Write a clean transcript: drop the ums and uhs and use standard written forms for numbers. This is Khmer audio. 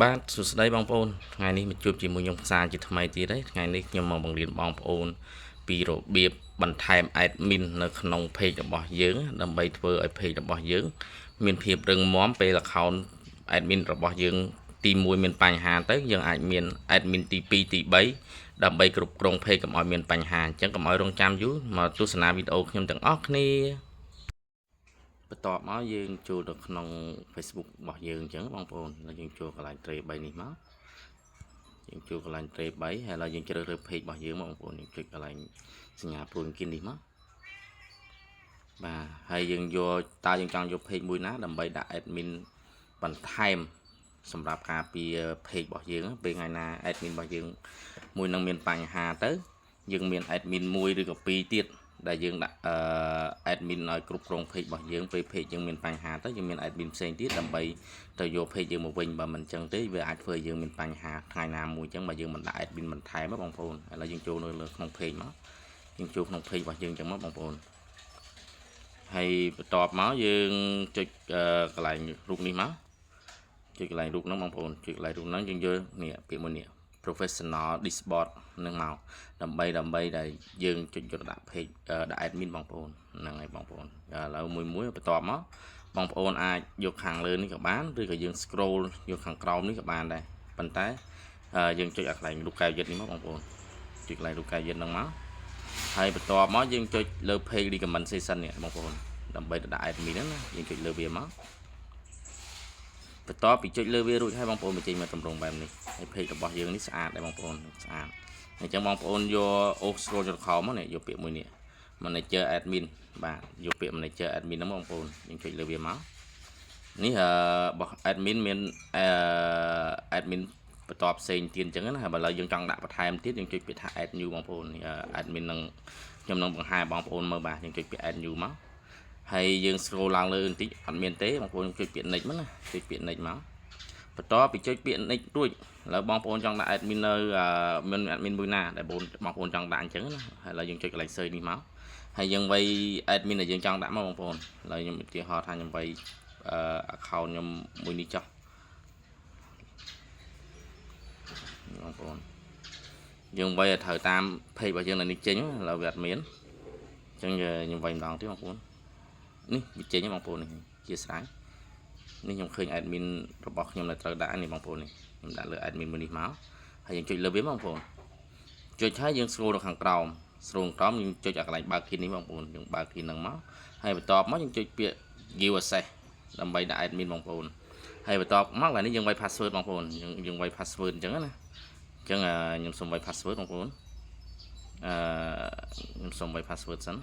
បាទសួស្តីបងប្អូនថ្ងៃនេះមកជួបជាមួយខ្ញុំផ្សាយជាថ្មីទៀតđấyថ្ងៃនេះខ្ញុំមកបង្រៀនបងប្អូនពីរបៀបបន្ថែម admin នៅក្នុង page របស់យើងដើម្បីធ្វើឲ្យ page របស់យើងមានភាពរឹងមាំពេល account admin របស់យើងទី1មានបញ្ហាទៅយើងអាចមាន admin ទី2ទី3ដើម្បីគ្រប់គ្រង page កុំឲ្យមានបញ្ហាអញ្ចឹងកុំឲ្យរងចាំយូរមកទស្សនាវីដេអូខ្ញុំទាំងអស់គ្នាបន្ទាប់មកយើងចូលទៅក្នុង Facebook របស់យើងអញ្ចឹងបងប្អូនហើយយើងចូលកន្លែង tray 3នេះមកយើងចូលកន្លែង tray 3ហើយឡើយយើងជ្រើសរើស page របស់យើងមកបងប្អូនយើងចុចកន្លែងសញ្ញាព្រួយគៀននេះមកបាទហើយយើងយកតើយើងចង់យក page មួយណាដើម្បីដាក់ admin បន្ថែមសម្រាប់ការពារ page របស់យើងពេលថ្ងៃណា admin របស់យើងមួយនឹងមានបញ្ហាទៅយើងមាន admin មួយឬក៏2ទៀតដែលយើងដាក់admin ឲ្យគ្រប់គ្រង page របស់យើងពេល page យើងមានបញ្ហាទៅយើងមាន admin ផ្សេងទៀតដើម្បីទៅយក page យើងមកវិញបើមិនអញ្ចឹងទេវាអាចធ្វើឲ្យយើងមានបញ្ហាថ្ងៃណាមួយអញ្ចឹងបើយើងមិនដាក់ admin បន្ថែមបងប្អូនឥឡូវយើងចូលនៅលើក្នុង page មកយើងចូលក្នុង page របស់យើងអញ្ចឹងមកបងប្អូនហើយបន្ទាប់មកយើងចុចកន្លែងរូបនេះមកចុចកន្លែងរូបហ្នឹងបងប្អូនចុចកន្លែងរូបហ្នឹងយើងយកនេះពាក្យមួយនេះ professional dashboard នឹងមកដើម្បីដែលយើងចុចយកដាក់ page ដាក់ admin បងប្អូនហ្នឹងហើយបងប្អូនឥឡូវមួយបន្ទាប់មកបងប្អូនអាចយកខាងលើនេះក៏បានឬក៏យើង scroll យកខាងក្រោមនេះក៏បានដែរប៉ុន្តែយើងចុចកន្លែងរូបកែវយិត្តនេះមកបងប្អូនចុចកន្លែងរូបកែវយិត្តហ្នឹងមកហើយបន្ទាប់មកយើងចុចលើ page recommend session នេះបងប្អូនដើម្បីទៅដាក់ admin ហ្នឹងណាយើងចុចលើវាមកបន្ទាប់ពីចុចលើវារួចហើយបងប្អូនបញ្ចេញមកតម្រងបែបនេះហើយ page របស់យើងនេះស្អាតដែរបងប្អូនស្អាតអញ្ចឹងបងប្អូនយកអូស scroll ចូលខោមកនេះយកពាក្យមួយនេះ manager admin បាទយកពាក្យ manager admin ហ្នឹងបងប្អូនយើងចុចលើវាមកនេះរបស់ admin មានadmin បន្ទាប់ផ្សេងទៀតអញ្ចឹងណាហើយបើឡើយយើងចង់ដាក់បន្ថែមទៀតយើងចុចពាក្យថា add new បងប្អូន admin នឹងខ្ញុំនឹងបង្ហាញបងប្អូនមើលបាទយើងចុចពាក្យ add new មកហើយយើង scroll ឡើងលើបន្តិចអត់មានទេបងប្អូនចុចពាក្យ next មកណាចុចពាក្យ next មកបន្ទាប់ពីចុចពាក្យ next រួចឥឡូវបងប្អូនចង់ដាក់ admin នៅមាន admin មួយណាដែលបងប្អូនចង់ដាក់អញ្ចឹងណាហើយឥឡូវយើងចុចកន្លែង search នេះមកហើយយើងវាយ admin ដែលយើងចង់ដាក់មកបងប្អូនឥឡូវខ្ញុំឧទាហរណ៍ថាខ្ញុំវាយaccount ខ្ញុំមួយនេះចុះបងប្អូនយើងវាយឲ្យត្រូវតាម page របស់យើងនៅនេះចេញឥឡូវវាអត់មានអញ្ចឹងខ្ញុំវាយម្ដងទៀតបងប្អូននេះវាចេញបងប្អូននេះជាស្រ័យនេះខ្ញុំឃើញ admin របស់ខ្ញុំនៅត្រូវដាក់នេះបងប្អូននេះខ្ញុំដាក់លើ admin មួយនេះមកហើយយើងចុចលើវាបងប្អូនចុចហើយយើង scroll ទៅខាងក្រោម scroll ក្រោមយើងចុចឲ្យកន្លែងបើក key នេះបងប្អូនយើងបើក key ហ្នឹងមកហើយបន្ទាប់មកយើងចុចពាក្យ give access ដើម្បីដាក់ admin បងប្អូនហើយបន្ទាប់មកឡើយនេះយើងវាយ password បងប្អូនយើងវាយ password អញ្ចឹងណាអញ្ចឹងខ្ញុំសុំវាយ password បងប្អូនខ្ញុំសុំវាយ password សិន